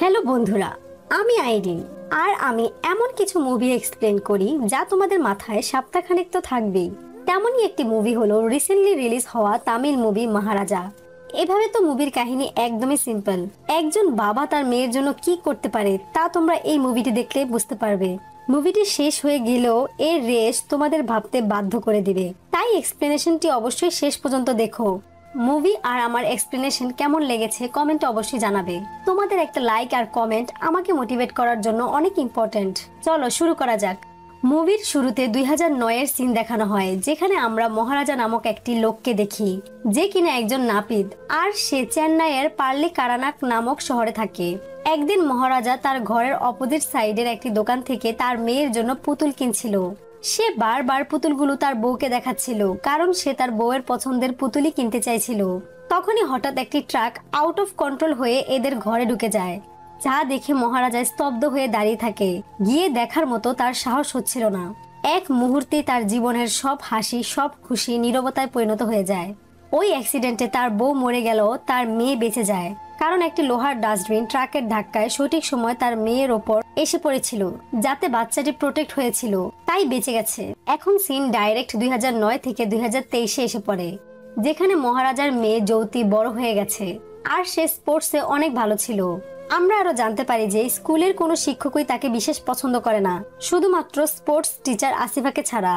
Hello বন্ধুরা, আমি আইরিন। আর আমি এমন কিছু মুভি এক্সপ্লেন করি যা তোমাদের মাথায় সপ্তাহখানেক তো থাকবেই। তেমনই একটি মুভি হলো রিসেন্টলি রিলিজ হওয়া তামিল মুভি মহারাজা। এভাবে তো মুভির কাহিনী একদমই সিম্পল। একজন বাবা তার মেয়ের জন্য কি করতে পারে তা তোমরা এই মুভিটি দেখলে বুঝতে পারবে। মুভিটি শেষ হয়ে গেলেও এর রেশ তোমাদের ভাবতে বাধ্য করে দিবে, তাই এক্সপ্লেনেশনটি অবশ্যই শেষ পর্যন্ত দেখো। মুভি আর আমার এক্সপ্লেনেশন কেমন লেগেছে কমেন্টে অবশ্যই জানাবে। তোমাদের একটা লাইক আর কমেন্ট আমাকে মোটিভেট করার জন্য অনেক ইম্পর্টেন্ট। চলো শুরু করা যাক। মুভির শুরুতে 2009 এর সিন দেখানো হয়, যেখানে আমরা মহারাজা নামক একটি লোককে দেখি, যে কিনা একজন নাপিত, আর সে চেন্নাইয়ের পার্লি কারানাক নামক শহরে থাকে। একদিন মহারাজা তার ঘরের অপোজিট সাইডের একটি দোকান থেকে তার মেয়ের জন্য পুতুল কিনছিল। সে বারবার পুতুলগুলো তার বউকে দেখাচ্ছিল, কারণ সে তার বউয়ের পছন্দের পুতুলই কিনতে চাইছিল। তখনই হঠাৎ একটি ট্রাক আউট অফ কন্ট্রোল হয়ে এদের ঘরে ঢুকে যায়, যা দেখে মহারাজা স্তব্ধ হয়ে দাঁড়িয়ে থাকে। গিয়ে দেখার মতো তার সাহস হচ্ছিল না। এক মুহূর্তে তার জীবনের সব হাসি, সব খুশি নীরবতায় পরিণত হয়ে যায়। ওই অ্যাক্সিডেন্টে তার বউ মরে গেল, তার মেয়ে বেঁচে যায়, কারণ একটি লোহার ডাস্টবিন ট্রাকের ধাক্কায় সঠিক সময় তার মেয়ের ওপর এসে পড়েছিল, যাতে বাচ্চাটি প্রোটেক্ট হয়েছিল, তাই বেঁচে গেছে। এখন সিন ডাইরেক্ট 2009 থেকে 2023 এসে পড়ে, যেখানে মহারাজার মেয়ে জ্যোতি বড় হয়ে গেছে আর সে স্পোর্টসে অনেক ভালো ছিল। আমরা আরো জানতে পারি যে স্কুলের কোনো শিক্ষকই তাকে বিশেষ পছন্দ করে না, শুধুমাত্র স্পোর্টস টিচার আসিফাকে ছাড়া।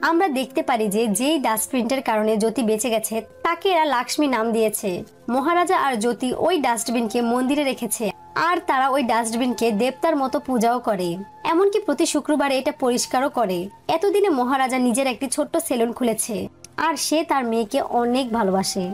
আমরা দেখতে পারি যে যেই ডাস্টবিনটার কারণে জ্যোতি বেঁচে গেছে তাকে এরা লক্ষ্মী নাম দিয়েছে। মহারাজা আর জ্যোতি ওই ডাস্টবিনকে মন্দিরে রেখেছে, আর তারা ওই ডাস্টবিনকে দেবতার মতো পূজাও করে, এমনকি প্রতি শুক্রবারে এটা পরিষ্কারও করে। এতদিনে মহারাজা নিজের একটি ছোট্ট সেলুন খুলেছে, আর সে তার মেয়েকে অনেক ভালোবাসে।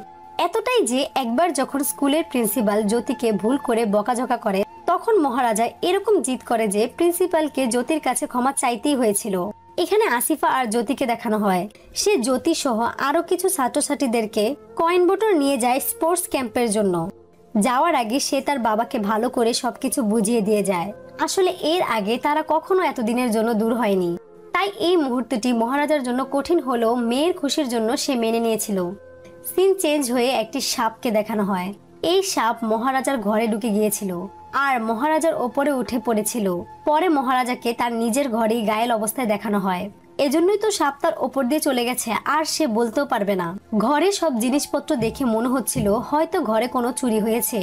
এতটাই যে একবার যখন স্কুলের প্রিন্সিপাল জ্যোতিকে ভুল করে বকাঝকা করে, তখন মহারাজা এরকম জিদ করে যে প্রিন্সিপালকে জ্যোতির কাছে ক্ষমা চাইতেই হয়েছিল। এখানে আসিফা আর জ্যোতিকে দেখানো হয়, সে জ্যোতি সহ আরো কিছু ছাত্রছাত্রীদেরকে কয়েন বোটর নিয়ে যায় স্পোর্টস ক্যাম্পের জন্য। যাওয়ার আগে সে তার বাবাকে ভালো করে সবকিছু বুঝিয়ে দিয়ে যায়। আসলে এর আগে তারা কখনো এতদিনের জন্য দূর হয়নি, তাই এই মুহূর্তটি মহারাজার জন্য কঠিন হলেও মেয়ের খুশির জন্য সে মেনে নিয়েছিল। সিন চেঞ্জ হয়ে একটি সাপকে দেখানো হয়। এই সাপ মহারাজার ঘরে ঢুকে গিয়েছিল আর মহারাজার ওপরে উঠে পড়েছিল। পরে মহারাজাকে তার নিজের ঘরেই ঘায়েল অবস্থায় দেখানো হয়। এজন্যই তো সাপ তার ওপর দিয়ে চলে গেছে আর সে বলতেও পারবে না। ঘরে সব জিনিসপত্র দেখে মনে হচ্ছিল হয়তো ঘরে কোনো চুরি হয়েছে।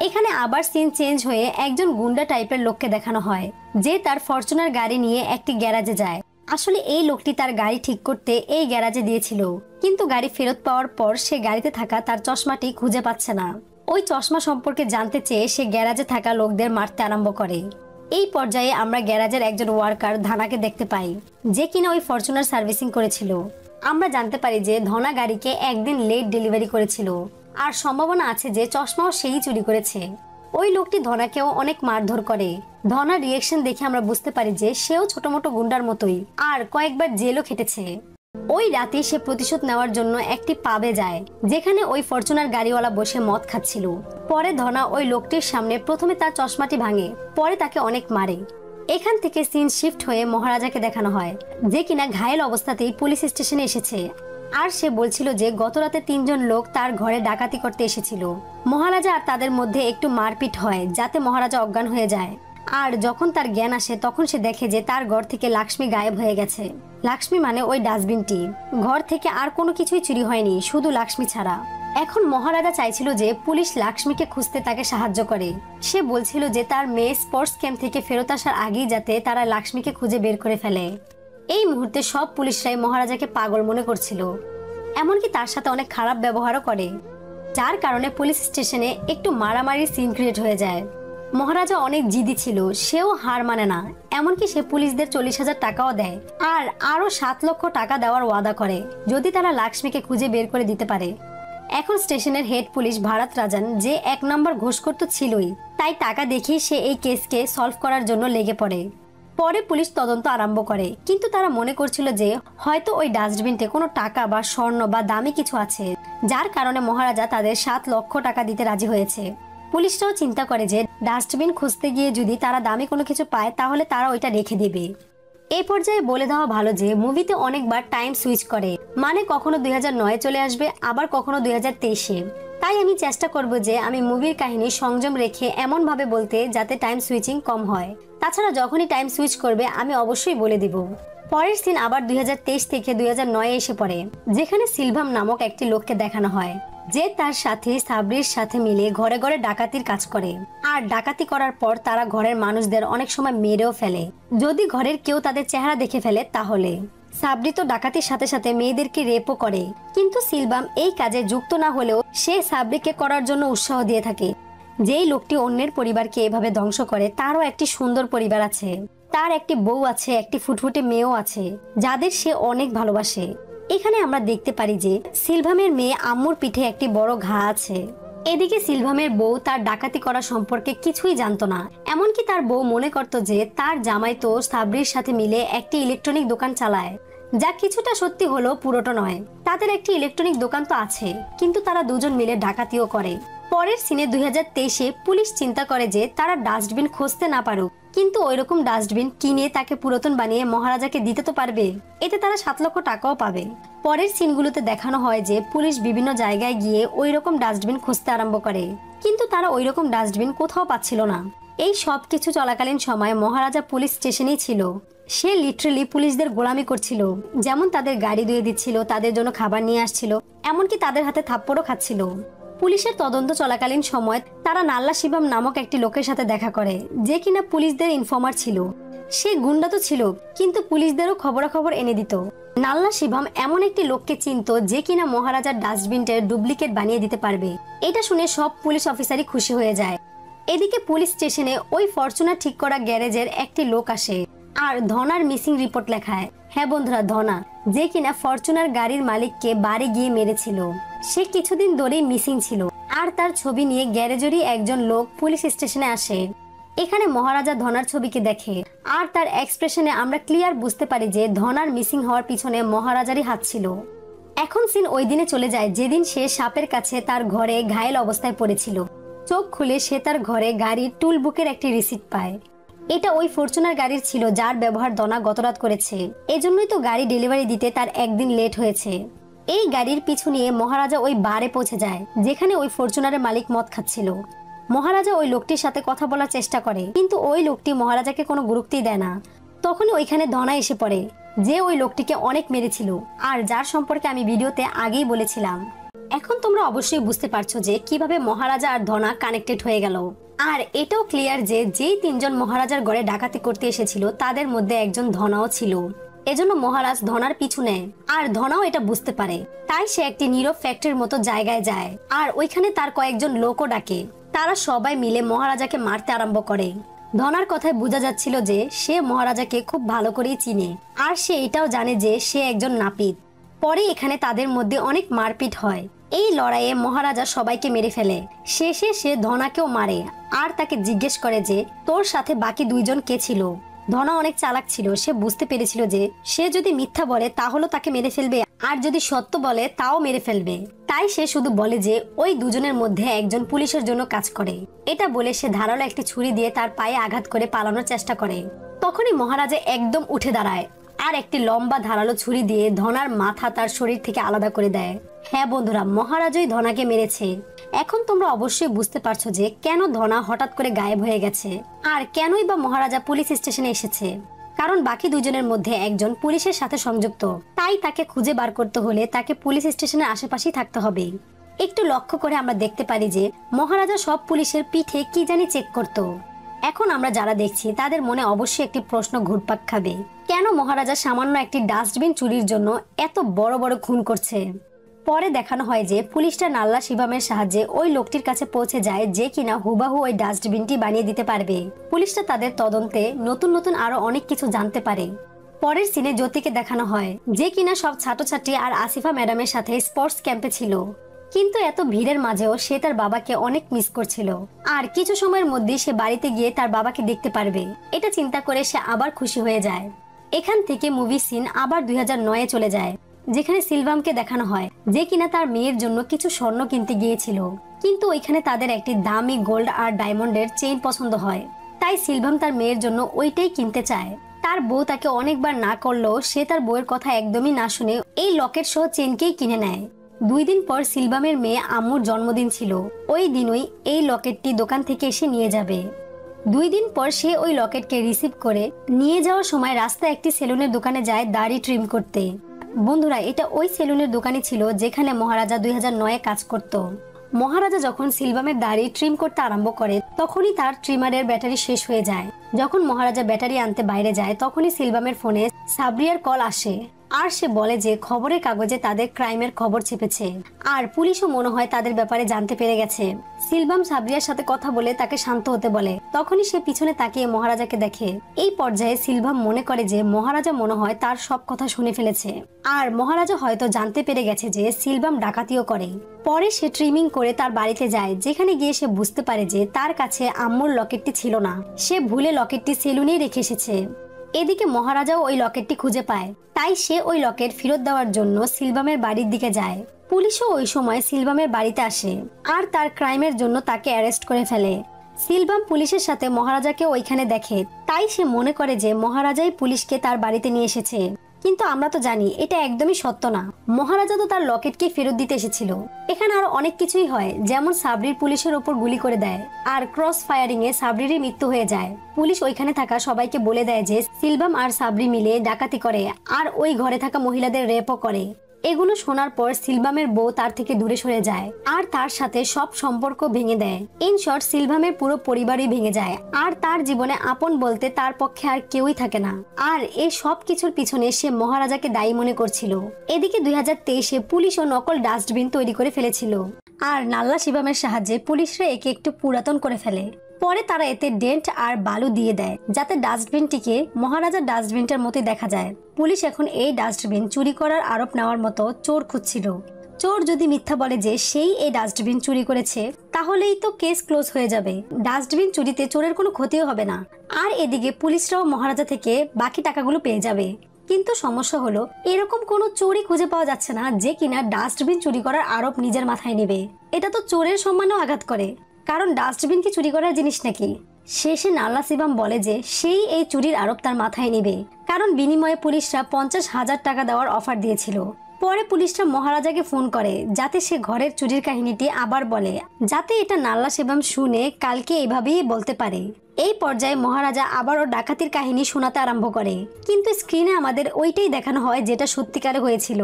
এখানে আবার সিন চেঞ্জ হয়ে একজন গুন্ডা টাইপের লোককে দেখানো হয়, যে তার ফরচুনার গাড়ি নিয়ে একটি গ্যারাজে যায়। আসলে এই লোকটি তার গাড়ি ঠিক করতে এই গ্যারাজে দিয়েছিল, কিন্তু গাড়ি ফেরত পাওয়ার পর সে গাড়িতে থাকা তার চশমাটি খুঁজে পাচ্ছে না। ওই চশমা সম্পর্কে জানতে চেয়ে সে গ্যারাজে থাকা লোকদের মারতে আরম্ভ করে। এই পর্যায়ে আমরা গ্যারাজের একজন ওয়ার্কার ধানাকে দেখতে পাই, যে কিনা ওই ফরচুনার সার্ভিসিং করেছিল। আমরা জানতে পারি যে ধনা গাড়িকে একদিন লেট ডেলিভারি করেছিল, আর সম্ভাবনা আছে যে চশমাও সেই চুরি করেছে। ওই লোকটি ধনাকেও অনেক মারধর করে। ধনার রিয়েকশন দেখে আমরা বুঝতে পারি যে সেও ছোট মোটো গুন্ডার মতোই, আর কয়েকবার জেলও খেটেছে। ওই রাতে সে প্রতিশোধ নেওয়ার জন্য একটি পাবে যায়, যেখানে ওই ফরচুনার গাড়িওয়ালা বসে মদ খাচ্ছিল। পরে ধনা ওই লোকটির সামনে প্রথমে তার চশমাটি ভাঙে, পরে তাকে অনেক মারে। এখান থেকে সিন শিফট হয়ে মহারাজাকে দেখানো হয়, যে কিনা ঘায়েল অবস্থাতেই পুলিশ স্টেশনে এসেছে, আর সে বলছিল যে গতরাতে 3 জন লোক তার ঘরে ডাকাতি করতে এসেছিল। মহারাজা আর তাদের মধ্যে একটু মারপিট হয়, যাতে মহারাজা অজ্ঞান হয়ে যায়। আর যখন তার জ্ঞান আসে তখন সে দেখে যে তার ঘর থেকে লক্ষ্মী গায়েব হয়ে গেছে। লক্ষ্মী মানে ওই ডাস্টবিনটি। ঘর থেকে আর কোনো কিছুই চুরি হয়নি, শুধু লক্ষ্মী ছাড়া। এখন মহারাজা চাইছিল যে পুলিশ লক্ষ্মীকে খুঁজতে তাকে সাহায্য করে। সে বলছিল যে তার মেয়ে স্পোর্টস ক্যাম্প থেকে ফেরত আসার আগেই যাতে তারা লক্ষ্মীকে খুঁজে বের করে ফেলে। এই মুহূর্তে সব পুলিশরাই মহারাজাকে পাগল মনে করছিল, এমনকি তার সাথে অনেক খারাপ ব্যবহারও করে, যার কারণে পুলিশ স্টেশনে একটু মারামারি সিন ক্রিয়েট হয়ে যায়। মহারাজা অনেক জিদি ছিল, সেও হার মানে না, এমনকি সে পুলিশদের 40,000 টাকাও দেয়, আর আরো 7 লক্ষ টাকা দেওয়ার ওয়াদা করে যদি তারা লক্ষ্মীকে খুঁজে বের করে দিতে পারে। এখন স্টেশনের হেড পুলিশ ভারত রাজান, যে 1 নম্বর ঘুষখোর তো ছিলই, তাই টাকা দেখেই সে এই কেসকে সলভ করার জন্য লেগে পড়ে। পরে পুলিশ তদন্ত আরম্ভ করে, কিন্তু তারা মনে করছিল যে হয়তো ওই ডাস্টবিনতে কোনো টাকা বা স্বর্ণ বা দামি কিছু আছে, যার কারণে মহারাজা তাদের 7 লক্ষ টাকা দিতে রাজি হয়েছে। পুলিশরাও চিন্তা করে যে ডাস্টবিন খুঁজতে গিয়ে যদি তারা দামি কোনো কিছু পায় তাহলে তারা ওইটা রেখে দিবে। এই পর্যায়ে বলে দেওয়া ভালো যে মুভিতে অনেকবার টাইম সুইচ করে, মানে কখনো 2009 চলে আসবে, আবার কখনো 2023। তাই আমি চেষ্টা করব যে আমি মুভির কাহিনী সংযম রেখে এমন ভাবে বলতে যাতে টাইম সুইচিং কম হয়। তাছাড়া যখনই টাইম সুইচ করবে আমি অবশ্যই বলে দিব। পরের সিন আবার 2023 থেকে 2009 এসে পড়ে, যেখানে সিলভাম নামক একটি লোককে দেখানো হয় যে তার সাথে সাবরির সাথে মিলে ঘরে ঘরে ডাকাতির কাজ করে। আর ডাকাতি করার পর তারা ঘরের মানুষদের অনেক সময় মেরেও ফেলে। যদি ঘরের কেউ তাদের চেহারা দেখে ফেলে তাহলে। সাবরি তো ডাকাতির সাথে সাথে মেয়েদেরকে রেপও করে, কিন্তু সিলভাম এই কাজে যুক্ত না হলেও সে সাবরিকে করার জন্য উৎসাহ দিয়ে থাকে। যেই লোকটি অন্যের পরিবারকে এভাবে ধ্বংস করে তারও একটি সুন্দর পরিবার আছে, তার একটি বউ আছে, একটি ফুটফুটে মেয়েও আছে যাদের সে অনেক ভালোবাসে। এখানে আমরা দেখতে পারি যে সিলভামের মেয়ে আম্মুর পিঠে একটি বড় ঘা আছে। এদিকে সিলভামের বউ তার ডাকাতি করা সম্পর্কে কিছুই জানতো না। এমনকি তার বউ মনে করত যে তার জামাই তো সাবরির সাথে মিলে একটি ইলেকট্রনিক দোকান চালায়, যা কিছুটা সত্যি হলেও পুরোটা নয়। তাদের একটি ইলেকট্রনিক দোকান তো আছে, কিন্তু তারা দুজন মিলে ডাকাতিও করে। পরের সিনে 2023-এ পুলিশ চিন্তা করে যে তারা ডাস্টবিন খুঁজতে না পারুক, কিন্তু ওইরকম ডাস্টবিন কিনে তাকে পুরাতন বানিয়ে মহারাজাকে দিতে তো পারবে। এতে তারা 7 লক্ষ টাকাও পাবে। পরের সিনগুলোতে দেখানো হয় যে পুলিশ বিভিন্ন জায়গায় গিয়ে ওইরকম ডাস্টবিন খুঁজতে আরম্ভ করে, কিন্তু তারা ওইরকম ডাস্টবিন কোথাও পাচ্ছিল না। এই সব কিছু চলাকালীন সময় মহারাজা পুলিশ স্টেশনেই ছিল। সে লিটারালি পুলিশদের গোলামি করছিল, যেমন তাদের গাড়ি ধুয়ে দিচ্ছিল, তাদের জন্য খাবার নিয়ে আসছিল, এমনকি তাদের হাতে থাপ্পড়ও খাচ্ছিল। পুলিশের তদন্ত চলাকালীন সময় তারা নাল্লা শিবম নামক একটি লোকের সাথে দেখা করে, যে কিনা পুলিশদের ইনফর্মার ছিল। সে গুন্ডা তো ছিল, কিন্তু পুলিশদেরও খবরাখবর এনে দিত। নাল্লা শিবম এমন একটি লোককে চিনত যে কিনা মহারাজার ডাস্টবিনটার ডুপ্লিকেট বানিয়ে দিতে পারবে। এটা শুনে সব পুলিশ অফিসারই খুশি হয়ে যায়। এদিকে পুলিশ স্টেশনে ওই ফরচুনার ঠিক করা গ্যারেজের একটি লোক আসে আর ধনার মিসিং রিপোর্ট লেখায়। হ্যাঁ বন্ধুরা, ধনা, যে কিনা ফরচুনার গাড়ির মালিককে বাড়ি গিয়ে মেরেছিল, সে কিছুদিন ধরেই মিসিং ছিল। আর তার ছবি নিয়ে গ্যারেজেরই একজন লোক পুলিশ স্টেশনে আসে। এখানে মহারাজা ধনার ছবিকে দেখে, আর তার এক্সপ্রেশনে আমরা ক্লিয়ার বুঝতে পারি যে ধনার মিসিং হওয়ার পিছনে মহারাজারই হাত ছিল। এখন সিন ওই দিনে চলে যায় যেদিন সে সাপের কাছে তার ঘরে ঘায়েল অবস্থায় পড়েছিল। চোখ খুলে সে তার ঘরে গাড়ির টুল বুকের একটি রিসিট পায়। এটা ওই ফরচুনার গাড়ির ছিল যার ব্যবহার ধনা গতরাত করেছে। এজন্যই তো গাড়ি ডেলিভারি দিতে তার একদিন লেট হয়েছে। এই গাড়ির পিছু নিয়ে মহারাজা ওই বারে পৌঁছে যায় যেখানে ওই ফরচুনারের মালিক মদ খাচ্ছিল। মহারাজা ওই লোকটির সাথে কথা বলার চেষ্টা করে, কিন্তু ওই লোকটি মহারাজাকে কোনো গুরুত্বই দেয় না। তখনই ওইখানে ধনা এসে পড়ে, যে ওই লোকটিকে অনেক মেরেছিল আর যার সম্পর্কে আমি ভিডিওতে আগেই বলেছিলাম। এখন তোমরা অবশ্যই বুঝতে পারছো যে কিভাবে মহারাজা আর ধনা কানেক্টেড হয়ে গেল। আর এটাও ক্লিয়ার যে যেই 3 জন মহারাজার ঘরে ডাকাতি করতে এসেছিল তাদের মধ্যে একজন ধনাও ছিল। এজন্য মহারাজ ধনার পিছু নেয়, আর ধনাও এটা বুঝতে পারে। তাই সে একটি নীরব ফ্যাক্টরির মতো জায়গায় যায় আর ওইখানে তার কয়েকজন লোকও ডাকে। তারা সবাই মিলে মহারাজাকে মারতে আরম্ভ করে। ধনার কথায় বোঝা যাচ্ছিল যে সে মহারাজাকে খুব ভালো করেই চিনে, আর সে এটাও জানে যে সে একজন নাপিত। পরে এখানে তাদের মধ্যে অনেক মারপিট হয়। এই লড়াইয়ে মহারাজা সবাইকে মেরে ফেলে। শেষে সে ধনাকেও মারে আর তাকে জিজ্ঞেস করে যে তোর সাথে বাকি 2 জন কে ছিল। ধনা অনেক চালাক ছিল, সে বুঝতে পেরেছিল যে সে যদি মিথ্যা বলে তাহলে তাকে মেরে ফেলবে, আর যদি সত্য বলে তাও মেরে ফেলবে। তাই সে শুধু বলে যে ওই 2 জনের মধ্যে একজন পুলিশের জন্য কাজ করে। এটা বলে সে ধারালো একটি ছুরি দিয়ে তার পায়ে আঘাত করে পালানোর চেষ্টা করে। তখনই মহারাজা একদম উঠে দাঁড়ায় আর একটি লম্বা ধারালো ছুরি দিয়ে ধনার মাথা তার শরীর থেকে আলাদা করে দেয়। হ্যাঁ বন্ধুরা, মহারাজই ধনাকে মেরেছে। এখন তোমরা অবশ্যই বুঝতে পারছো যে কেন ধনা হঠাৎ করে গায়েব হয়ে গেছে, আর কেনই বা মহারাজা পুলিশ স্টেশনে এসেছে। কারণ বাকি 2 জনের মধ্যে একজন পুলিশের সাথে সংযুক্ত, তাই তাকে খুঁজে বার করতে হলে তাকে পুলিশ স্টেশনের আশেপাশেই থাকতে হবে। একটু লক্ষ্য করে আমরা দেখতে পারি যে মহারাজা সব পুলিশের পিঠে কি জানি চেক করত। এখন আমরা যারা দেখছি তাদের মনে অবশ্যই একটি প্রশ্ন ঘুরপাক খাবে, কেন মহারাজা সামান্য একটি ডাস্টবিন চুরির জন্য এত বড় বড় খুন করছে। পরে দেখানো হয় যে পুলিশটা নাল্লা শিবমের সাহায্যে ওই লোকটির কাছে পৌঁছে যায় যে কিনা হুবাহু ওই ডাস্টবিনটি বানিয়ে দিতে পারবে। পুলিশটা তাদের তদন্তে নতুন নতুন আরো অনেক কিছু জানতে পারে। পরের সিনে জ্যোতিকে দেখানো হয় যে কিনা সব ছাত্রছাত্রী আর আসিফা ম্যাডামের সাথে স্পোর্টস ক্যাম্পে ছিল, কিন্তু এত ভিড়ের মাঝেও সে তার বাবাকে অনেক মিস করছিল। আর কিছু সময়ের মধ্যেই সে বাড়িতে গিয়ে তার বাবাকে দেখতে পারবে। এটা চিন্তা করে সে আবার খুশি হয়ে যায়। এখান থেকে মুভি সিন আবার 2009-এ চলে যায়, যেখানে সিলভামকে দেখানো হয় যে কিনা তার মেয়ের জন্য কিছু স্বর্ণ কিনতে গিয়েছিল, কিন্তু ওইখানে তাদের একটি দামি গোল্ড আর ডায়মন্ডের চেইন পছন্দ হয়। তাই সিলভাম তার মেয়ের জন্য ওইটাই কিনতে চায়। তার বউ তাকে অনেকবার না করলেও সে তার বউয়ের কথা একদমই না শুনে এই লকেট সহ চেইনকেই কিনে নেয়। 2 দিন পর সিলভামের মেয়ে আম্মুর জন্মদিন ছিল। ওই দিনই এই লকেটটি দোকান থেকে এসে নিয়ে যাবে। 2 দিন পর সে ওই লকেটকে রিসিভ করে নিয়ে যাওয়ার সময় রাস্তায় একটি সেলুনের দোকানে যায় দাড়ি ট্রিম করতে। বন্ধুরা, এটা ওই সেলুনের দোকানই ছিল যেখানে মহারাজা 2009-এ কাজ করত। মহারাজা যখন সিলভামের দাড়ি ট্রিম করতে আরম্ভ করে তখনই তার ট্রিমারের ব্যাটারি শেষ হয়ে যায়। যখন মহারাজা ব্যাটারি আনতে বাইরে যায় তখনই সিলভামের ফোনে সাবরিয়ার কল আসে আর সে বলে যে খবরের কাগজে তাদের ক্রাইমের খবর ছেপেছে আর পুলিশও মনে হয় তাদের ব্যাপারে জানতে পেরে গেছে। সিলভাম সাবরিয়ার সাথে কথা বলে তাকে শান্ত হতে বলে। তখনই সে পিছনে তাকিয়ে মহারাজাকে দেখে। এই পর্যায়ে সিলভাম মনে করে যে মহারাজা মনে হয় তার সব কথা শুনে ফেলেছে আর মহারাজা হয়তো জানতে পেরে গেছে যে সিলভাম ডাকাতিও করে। পরে সে ট্রিমিং করে তার বাড়িতে যায়, যেখানে গিয়ে সে বুঝতে পারে যে তার কাছে আম্মুর লকেটটি ছিল না। সে ভুলে লকেটটি সেলুনেই রেখে এসেছে। এদিকে মহারাজাও ওই লকেটটি খুঁজে পায়, তাই সে ওই লকেট ফেরত দেওয়ার জন্য সিলভামের বাড়ির দিকে যায়। পুলিশও ওই সময় সিলভামের বাড়িতে আসে আর তার ক্রাইমের জন্য তাকে অ্যারেস্ট করে ফেলে। সিলভাম পুলিশের সাথে মহারাজাকে ওইখানে দেখে, তাই সে মনে করে যে মহারাজাই পুলিশকে তার বাড়িতে নিয়ে এসেছে। কিন্তু আমরা তো জানি এটা একদমই সত্য না। মহারাজা তো তার লকেটকে ফেরত দিতে এসেছিল। এখানে আরো অনেক কিছুই হয়, যেমন সাবরির পুলিশের উপর গুলি করে দেয় আর ক্রস ফায়ারিং এ সাবরিরই মৃত্যু হয়ে যায়। পুলিশ ওইখানে থাকা সবাইকে বলে দেয় যে সিলভাম আর সাবরি মিলে ডাকাতি করে আর ওই ঘরে থাকা মহিলাদের রেপও করে। এগুলো শোনার পর সিলভামের বউ তার থেকে দূরে সরে যায় আর তার সাথে সব সম্পর্ক ভেঙে দেয়। ইন শর্ট, সিলভামের পুরো পরিবারই ভেঙে যায় আর তার জীবনে আপন বলতে তার পক্ষে আর কেউই থাকে না। আর এই সব কিছুর পিছনে সে মহারাজাকে দায়ী মনে করছিল। এদিকে 2023-এ পুলিশও নকল ডাস্টবিন তৈরি করে ফেলেছিল আর নাল্লা শিবামের সাহায্যে পুলিশরা একে একটু পুরাতন করে ফেলে। পরে তারা এতে ডেন্ট আর বালু দিয়ে দেয় যাতে ডাস্টবিনটিকে মহারাজার ডাস্টবিনটার মতোই দেখা যায়। পুলিশ এখন এই ডাস্টবিন চুরি করার আরোপ নেওয়ার মতো চোর খুঁজছিল। চোর যদি মিথ্যা বলে যে সেই এই ডাস্টবিন চুরি করেছে তাহলেই তো কেস ক্লোজ হয়ে যাবে। ডাস্টবিন চুরিতে চোরের কোনো ক্ষতিও হবে না আর এদিকে পুলিশরাও মহারাজা থেকে বাকি টাকাগুলো পেয়ে যাবে। কিন্তু সমস্যা হলো এরকম কোনো চোরই খুঁজে পাওয়া যাচ্ছে না যে কিনা ডাস্টবিন চুরি করার আরোপ নিজের মাথায় নেবে। এটা তো চোরের সম্মানও আঘাত করে, কারণ ডাস্টবিন কি চুরি করার জিনিস নাকি? শেষে নাল্লা শিবাম বলে যে সেই এই চুরির আরোপ তার মাথায় নেবে, কারণ বিনিময়ে পুলিশরা 50,000 টাকা দেওয়ার অফার দিয়েছিল। পরে পুলিশরা মহারাজাকে ফোন করে যাতে সে ঘরের চুরির কাহিনীটি আবার বলে, যাতে এটা নাল্লা শিবাম শুনে কালকে এভাবেই বলতে পারে। এই পর্যায়ে মহারাজা আবারও ডাকাতির কাহিনী শোনাতে আরম্ভ করে, কিন্তু স্ক্রিনে আমাদের ওইটাই দেখানো হয় যেটা সত্যিকারে হয়েছিল।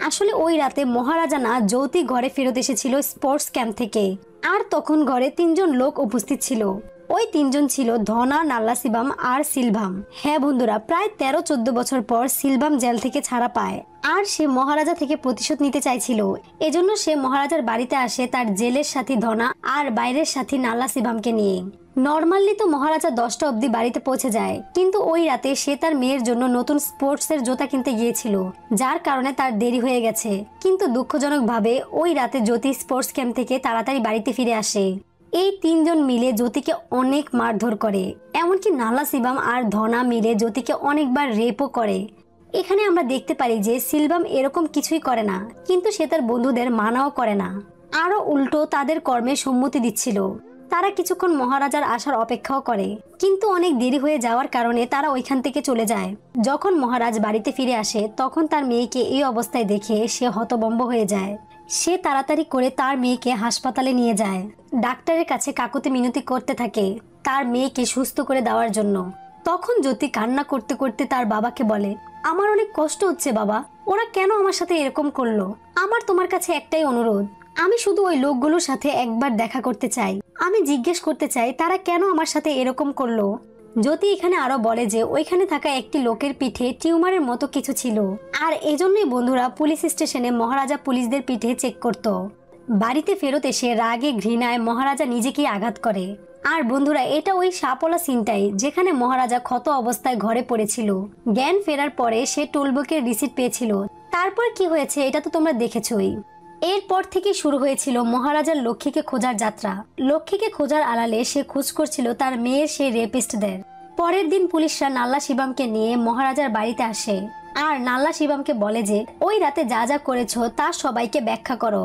আসলে ওই রাতে মহারাজা না যৌতুক ঘরে ফেরত এসেছিল স্পোর্টস ক্যাম্প থেকে আর তখন ঘরে 3 জন লোক উপস্থিত ছিল। ওই 3 জন ছিল ধনা, নাল্লা শিবাম আর সিলভাম। হ্যাঁ বন্ধুরা, প্রায় 13-14 বছর পর সিলভাম জেল থেকে ছাড়া পায় আর সে মহারাজা থেকে প্রতিশোধ নিতে চাইছিল। এজন্য সে মহারাজার বাড়িতে আসে তার জেলের সাথী ধনা আর বাইরের সাথী নাল্লা শিবামকে নিয়ে। নর্মালি তো মহারাজা 10টা অবধি বাড়িতে পৌঁছে যায়, কিন্তু ওই রাতে সে তার মেয়ের জন্য নতুন স্পোর্টসের জুতা কিনতে গিয়েছিল, যার কারণে তার দেরি হয়ে গেছে। কিন্তু দুঃখজনক ভাবে ওই রাতে জ্যোতি স্পোর্টস ক্যাম্প থেকে তাড়াতাড়ি বাড়িতে ফিরে আসে। এই 3 জন মিলে জ্যোতিকে অনেক মারধর করে, এমনকি নাল্লা শিবাম আর ধনা মিলে জ্যোতিকে অনেকবার রেপও করে। এখানে আমরা দেখতে পারি যে সিলভাম এরকম কিছুই করে না, কিন্তু সে তার বন্ধুদের মানাও করে না, আরো উল্টো তাদের কর্মে সম্মতি দিচ্ছিল। তারা কিছুক্ষণ মহারাজার আসার অপেক্ষাও করে, কিন্তু অনেক দেরি হয়ে যাওয়ার কারণে তারা ওইখান থেকে চলে যায়। যখন মহারাজ বাড়িতে ফিরে আসে তখন তার মেয়েকে এই অবস্থায় দেখে সে হতভম্ব হয়ে যায়। সে তাড়াতাড়ি করে তার মেয়েকে হাসপাতালে নিয়ে যায়, ডাক্তারের কাছে কাকুতি মিনতি করতে থাকে তার মেয়েকে সুস্থ করে দেওয়ার জন্য। তখন জ্যোতি কান্না করতে করতে তার বাবাকে বলে, আমার অনেক কষ্ট হচ্ছে বাবা, ওরা কেন আমার সাথে এরকম করলো? আমার তোমার কাছে একটাই অনুরোধ, আমি শুধু ওই লোকগুলোর সাথে একবার দেখা করতে চাই, আমি জিজ্ঞেস করতে চাই তারা কেন আমার সাথে এরকম করলো। জ্যোতি এখানে আরো বলে যে ওইখানে থাকা একটি লোকের পিঠে টিউমারের মতো কিছু ছিল আর এজন্যই বন্ধুরা পুলিশ স্টেশনে মহারাজা পুলিশদের পিঠে চেক করত। বাড়িতে ফেরত এসে রাগে ঘৃণায় মহারাজা নিজেকেই আঘাত করে। আর বন্ধুরা, এটা ওই সাপলা সিনটাই যেখানে মহারাজা ক্ষত অবস্থায় ঘরে পড়েছিল। জ্ঞান ফেরার পরে সে টোলবুকের রিসিট পেয়েছিল। তারপর কি হয়েছে এটা তো তোমরা দেখেছই। এরপর থেকে শুরু হয়েছিল মহারাজার লক্ষ্মীকে খোঁজার যাত্রা। লক্ষ্মীকে খোঁজার আড়ালে সে খোঁজ করছিল তার মেয়ের সেই রেপিস্টদের। পরের দিন পুলিশরা নাল্লা শিবামকে নিয়ে মহারাজার বাড়িতে আসে আর নাল্লা শিবামকে বলে যে ওই রাতে যা যা করেছো তা সবাইকে ব্যাখ্যা করো।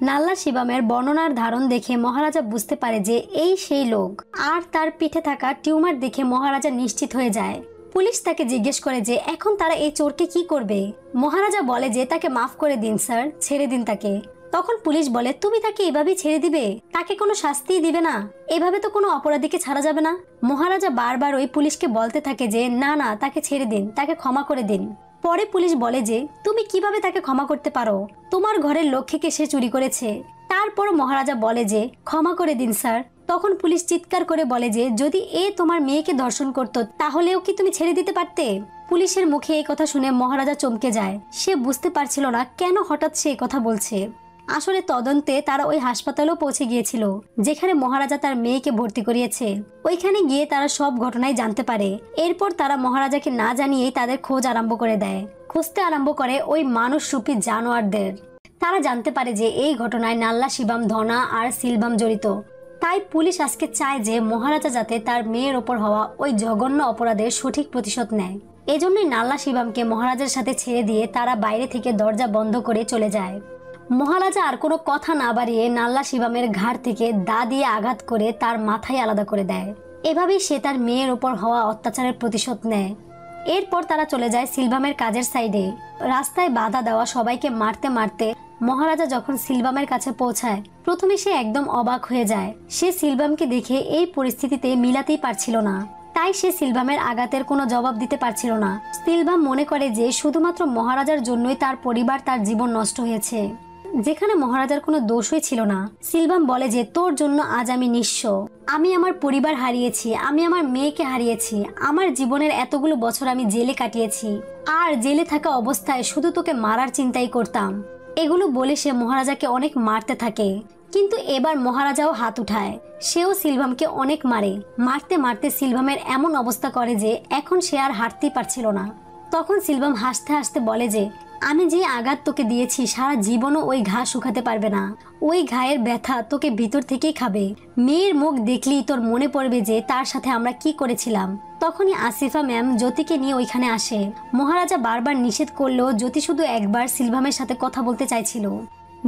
নাল্লা শিবামের বর্ণনার ধারণ দেখে মহারাজা বুঝতে পারে যে এই সেই লোক, আর তার পিঠে থাকা টিউমার দেখে মহারাজা নিশ্চিত হয়ে যায়। পুলিশ তাকে জিজ্ঞেস করে যে এখন তারা এই চোরকে কি করবে। মহারাজা বলে যে তাকে মাফ করে দিন স্যার, ছেড়ে দিন তাকে। তখন পুলিশ বলে তুমি তাকে এভাবেই ছেড়ে দিবে, তাকে কোনো শাস্তিই দিবে না? এভাবে তো কোনো অপরাধীকে ছাড়া যাবে না। মহারাজা বারবার ওই পুলিশকে বলতে থাকে যে না না, তাকে ছেড়ে দিন, তাকে ক্ষমা করে দিন। পরে পুলিশ বলে যে তুমি কিভাবে তাকে ক্ষমা করতে পারো, তোমার ঘরের লক্ষ্মীকে সে চুরি করেছে। তারপর মহারাজা বলে যে ক্ষমা করে দিন স্যার। তখন পুলিশ চিৎকার করে বলে যে যদি এ তোমার মেয়েকে ধর্ষণ করত তাহলেও কি তুমি ছেড়ে দিতে পারতে? পুলিশের মুখে এই কথা শুনে মহারাজা চমকে যায়। সে বুঝতে পারছিল না কেন হঠাৎ সে কথা বলছে। আসলে তদন্তে তারা ওই হাসপাতালেও পৌঁছে গিয়েছিল যেখানে মহারাজা তার মেয়েকে ভর্তি করিয়েছে। ওইখানে গিয়ে তারা সব ঘটনাই জানতে পারে। এরপর তারা মহারাজাকে না জানিয়েই তাদের খোঁজ আরম্ভ করে দেয়। খুঁজতে আরম্ভ করে ওই মানুষরূপী জানোয়ারদের। তারা জানতে পারে যে এই ঘটনায় নাল্লা শিবাম, ধনা আর সিলভাম জড়িত। তাই পুলিশ আজকে চায় যে মহারাজা যাতে তার মেয়ের ওপর হওয়া ওই জঘন্য অপরাধের সঠিক প্রতিশোধ নেয়। এজন্যই নাল্লা শিবামকে মহারাজার সাথে ছেড়ে দিয়ে তারা বাইরে থেকে দরজা বন্ধ করে চলে যায়। মহারাজা আর কোনো কথা না বাড়িয়ে নাল্লা শিবামের ঘাড় থেকে দা দিয়ে আঘাত করে তার মাথায় আলাদা করে দেয়। এভাবেই সে তার মেয়ের উপর হওয়া অত্যাচারের প্রতিশোধ নেয়। এরপর তারা চলে যায় সিলভামের কাজের সাইডে। রাস্তায় বাধা দেওয়া সবাইকে মারতে মারতে মহারাজা যখন সিলভামের কাছে পৌঁছায় প্রথমে সে একদম অবাক হয়ে যায়। সে সিলভামকে দেখে এই পরিস্থিতিতে মিলাতেই পারছিল না। তাই সে সিলভামের আঘাতের কোনো জবাব দিতে পারছিল না। সিলভাম মনে করে যে শুধুমাত্র মহারাজার জন্যই তার পরিবার, তার জীবন নষ্ট হয়েছে, যেখানে মহারাজার কোনো দোষই ছিল না। সিলভাম বলে যে তোর জন্য আজ আমি নিঃস্ব, আমি আমার পরিবার হারিয়েছি, আমি আমার মেয়েকে হারিয়েছি, আমার জীবনের এতগুলো বছর আমি জেলে কাটিয়েছি, আর জেলে থাকা অবস্থায় শুধু তোকে মারার চিন্তাই করতাম। এগুলো বলে সে মহারাজাকে অনেক মারতে থাকে। কিন্তু এবার মহারাজাও হাত উঠায়। সেও সিলভামকে অনেক মারতে মারতে সিলভামের এমন অবস্থা করে যে এখন সে আর হাঁটতেই পারছিল না। তখন সিলভাম হাসতে হাসতে বলে যে আমি যে আঘাত তোকে দিয়েছি সারা জীবনও ওই ঘা শুকাতে পারবে না, ওই ঘায়ের ব্যথা তোকে ভিতর থেকেই খাবে। মেয়ের মুখ দেখলেই তোর মনে পড়বে যে তার সাথে আমরা কি করেছিলাম। তখনই আসিফা ম্যাম জ্যোতিকে নিয়ে ওইখানে আসে। মহারাজা বারবার নিষেধ করলেও জ্যোতি শুধু একবার সিলভামের সাথে কথা বলতে চাইছিল।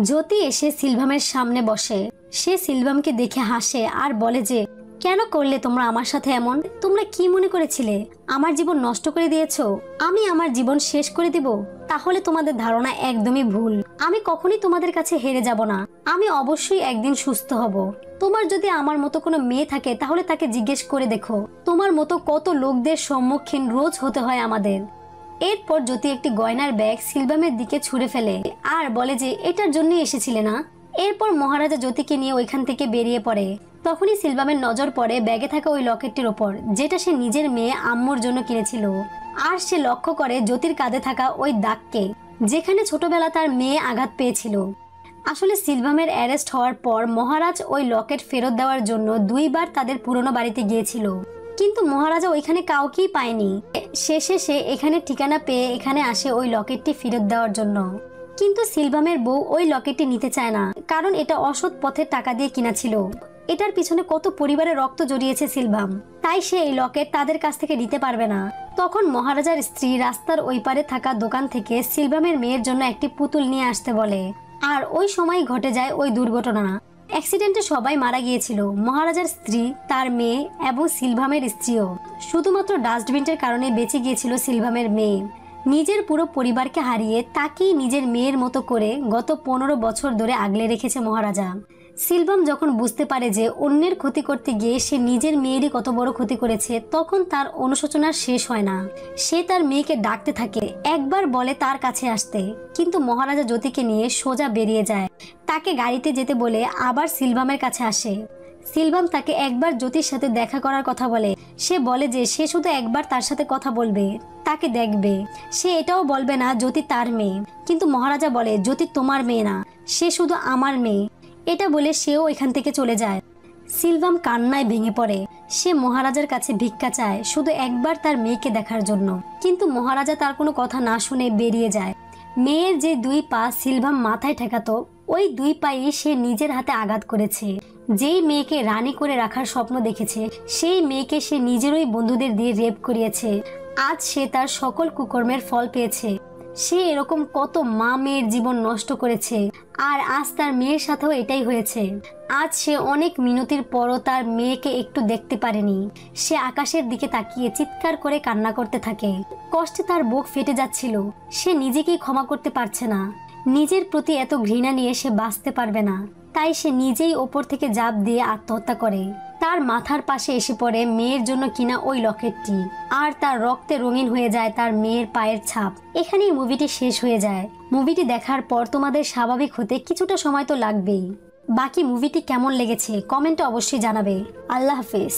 জ্যোতি এসে সিলভামের সামনে বসে। সে সিলভামকে দেখে হাসে আর বলে যে কেন করলে তোমরা আমার সাথে এমন? তোমরা কি মনে করেছিলে আমার জীবন নষ্ট করে দিয়েছো? আমি আমার জীবন শেষ করে দিব? তাহলে তোমাদের ধারণা একদমই ভুল। আমি কখনোই তোমাদের কাছে হেরে যাব না। আমি অবশ্যই একদিন সুস্থ হব। তোমার যদি আমার মতো কোনো মেয়ে থাকে তাহলে তাকে জিজ্ঞেস করে দেখো, তোমার মতো কত লোকদের সম্মুখীন রোজ হতে হয় আমাদের। এরপর জ্যোতি একটি গয়নার ব্যাগ সিলভামের দিকে ছুঁড়ে ফেলে আর বলে যে এটার জন্যই এসেছিলে না? এরপর মহারাজা জ্যোতিকে নিয়ে ওইখান থেকে বেরিয়ে পড়ে। তখনই সিলভামের নজর পড়ে ব্যাগে থাকা ওই লকেটটির ওপর, যেটা সে নিজের মেয়ে আম্মুর জন্য কিনেছিল। আর সে লক্ষ্য করে জ্যোতির কাঁধে থাকা ওই দাগকে, যেখানে ছোটবেলা তার মেয়ে আঘাত পেয়েছিল। আসলে সিলভামের অ্যারেস্ট হওয়ার পর মহারাজ ওই লকেট ফেরত দেওয়ার জন্য 2 বার তাদের পুরনো বাড়িতে গিয়েছিল, কিন্তু মহারাজা ওইখানে কাউকেই পায়নি। শেষে সে এখানে ঠিকানা পেয়ে এখানে আসে ওই লকেটটি ফেরত দেওয়ার জন্য। কিন্তু সিলভামের বউ ওই লকেটটি নিতে চায় না, কারণ এটা অসৎ পথের টাকা দিয়ে কিনা ছিল। এটার পিছনে কত পরিবারের রক্ত জড়িয়েছে সিলভাম, তাই সে এই লকেট তাদের কাছ থেকে নিতে পারবে না। তখন মহারাজার স্ত্রী রাস্তার ওই পারে থাকা দোকান থেকে সিলভামের মেয়ের জন্য একটি পুতুল নিয়ে আসতে বলে। আর ওই সময় ঘটে যায় ওই দুর্ঘটনা। অ্যাক্সিডেন্টে সবাই মারা গিয়েছিল, মহারাজার স্ত্রী, তার মেয়ে এবং সিলভামের স্ত্রীও। শুধুমাত্র ডাস্টবিনের কারণে বেঁচে গিয়েছিল সিলভামের মেয়ে। নিজের পুরো পরিবারকে হারিয়ে তাকেই নিজের মেয়ের মতো করে গত 15 বছর ধরে আগলে রেখেছে মহারাজা। সিলভাম যখন বুঝতে পারে যে অন্যের ক্ষতি করতে গিয়ে সে নিজের মেয়েরই কত বড় ক্ষতি করেছে, তখন তার অনুশোচনার শেষ হয় না। সে তার মেয়েকে ডাকতে থাকে, একবার বলে তার কাছে আসতে, কিন্তু মহারাজা জ্যোতিকে নিয়ে সোজা বেরিয়ে যায়। তাকে গাড়িতে যেতে বলে আবার সিলভামের কাছে আসে। সিলভাম তাকে একবার জ্যোতির সাথে দেখা করার কথা বলে। সে বলে যে সে শুধু একবার তার সাথে কথা বলবে, তাকে দেখবে। সে এটাও বলবে না জ্যোতি তার মেয়ে। কিন্তু মহারাজা বলে জ্যোতি তোমার মেয়ে না, সে শুধু আমার মেয়ে। এটা বলে সেও এখান থেকে চলে যায়। সিলভাম কান্নায় ভেঙে পড়ে। সে মহারাজার কাছে ভিক্ষা চায় শুধু একবার তার মেয়েকে দেখার জন্য, কিন্তু মহারাজা তার কোনো কথা না শুনে বেরিয়ে যায়। মেয়ের যে 2 পা সিলভাম মাথায় ঠেকাতো, ওই 2 পায়ে সে নিজের হাতে আঘাত করেছে। যেই মেয়েকে রানী করে রাখার স্বপ্ন দেখেছে, সেই মেয়েকে সে নিজেরই বন্ধুদের দিয়ে রেপ করিয়েছে। আজ সে তার সকল কুকর্মের ফল পেয়েছে। সে এরকম কত মা মেয়ের জীবন নষ্ট করেছে, আর আজ তার মেয়ের সাথেও এটাই হয়েছে। আজ সে অনেক মিনতির পরও তার মেয়েকে একটু দেখতে পারেনি। সে আকাশের দিকে তাকিয়ে চিৎকার করে কান্না করতে থাকে। কষ্টে তার বুক ফেটে যাচ্ছিল। সে নিজেকেই ক্ষমা করতে পারছে না। নিজের প্রতি এত ঘৃণা নিয়ে সে বাঁচতে পারবে না, তাই সে নিজেই ওপর থেকে ঝাঁপ দিয়ে আত্মহত্যা করে। তার মাথার পাশে এসে পড়ে মেয়ের জন্য কিনা ওই লকেটটি, আর তার রক্তে রঙিন হয়ে যায় তার মেয়ের পায়ের ছাপ। এখানেই মুভিটি শেষ হয়ে যায়। মুভিটি দেখার পর তোমাদের স্বাভাবিক হতে কিছুটা সময় তো লাগবেই। বাকি মুভিটি কেমন লেগেছে কমেন্টে অবশ্যই জানাবে। আল্লাহ হাফেজ।